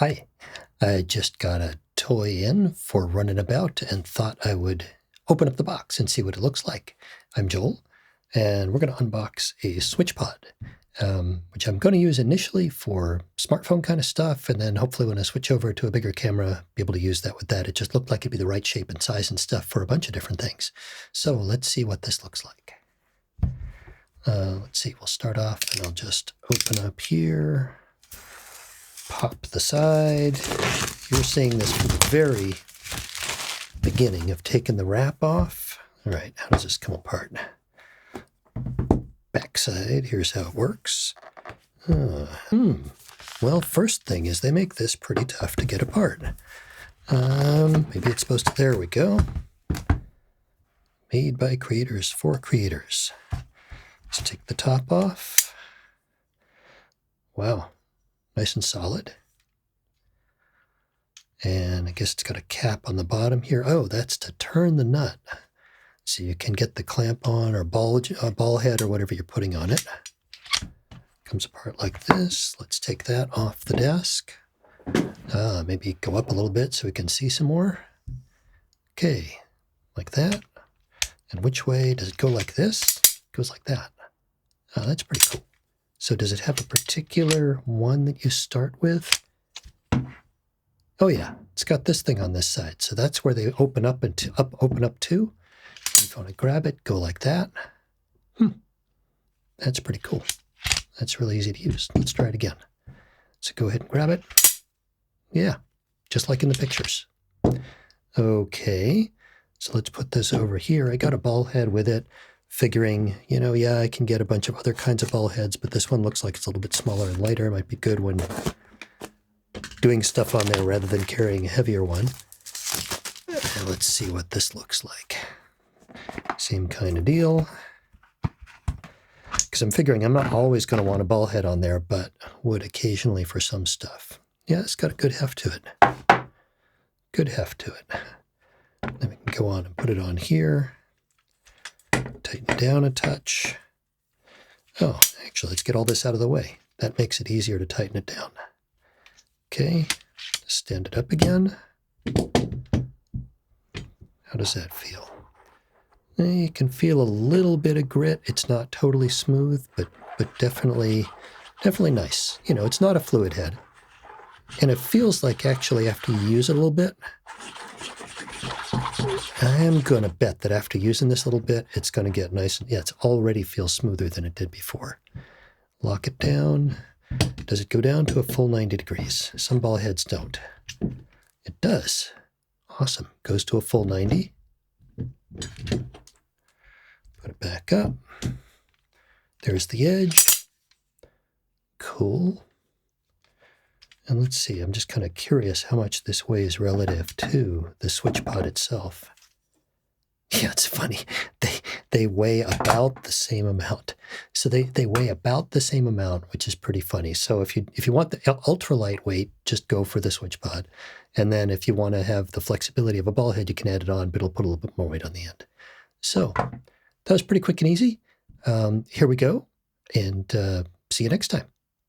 Hi, I just got a toy in for running about and thought I would open up the box and see what it looks like. I'm Joel, and we're going to unbox a SwitchPod, which I'm going to use initially for smartphone kind of stuff, and then hopefully when I switch over to a bigger camera, be able to use that with that. It just looked like it'd be the right shape and size and stuff for a bunch of different things. So let's see what this looks like. Let's see, we'll start off and I'll just open up here. Pop the side. You're seeing this from the very beginning of taking the wrap off. All right, how does this come apart? Backside, here's how it works. Well, first thing is they make this pretty tough to get apart. Maybe it's supposed to, there we go. Made by creators for creators. Let's take the top off. Wow. Nice and solid. And I guess it's got a cap on the bottom here. Oh, that's to turn the nut. So you can get the clamp on or ball head or whatever you're putting on it. Comes apart like this. Let's take that off the desk. Maybe go up a little bit so we can see some more. Okay, like that. And which way does it go? Like this? It goes like that. Oh, that's pretty cool. So does it have a particular one that you start with? Oh yeah, it's got this thing on this side. So that's where they open up and open up to. If you want to grab it, go like that. That's pretty cool. That's really easy to use. Let's try it again. So go ahead and grab it. Yeah, just like in the pictures. Okay, so let's put this over here. I got a ball head with it. Figuring, yeah, I can get a bunch of other kinds of ball heads, but this one looks like it's a little bit smaller and lighter. It might be good when doing stuff on there rather than carrying a heavier one. And let's see what this looks like. Same kind of deal. Because I'm figuring I'm not always going to want a ball head on there, but would occasionally for some stuff. Yeah, it's got a good heft to it. Good heft to it. Then we can go on and put it on here. Tighten down a touch. Oh, actually, let's get all this out of the way. That makes it easier to tighten it down. Okay, stand it up again. How does that feel? You can feel a little bit of grit. It's not totally smooth, but definitely nice. It's not a fluid head. And it feels like actually after you use it a little bit, I am going to bet that after using this a little bit, it's going to get nice. Yeah, it already feels smoother than it did before. Lock it down. Does it go down to a full 90 degrees? Some ball heads don't. It does. Awesome. Goes to a full 90. Put it back up. There's the edge. Cool. And let's see, I'm just kind of curious how much this weighs relative to the SwitchPod itself. Yeah, it's funny. They weigh about the same amount. So they weigh about the same amount, which is pretty funny. So if you want the ultra lightweight, just go for the SwitchPod. And then if you want to have the flexibility of a ball head, you can add it on, but it'll put a little bit more weight on the end. So that was pretty quick and easy. Here we go, and see you next time.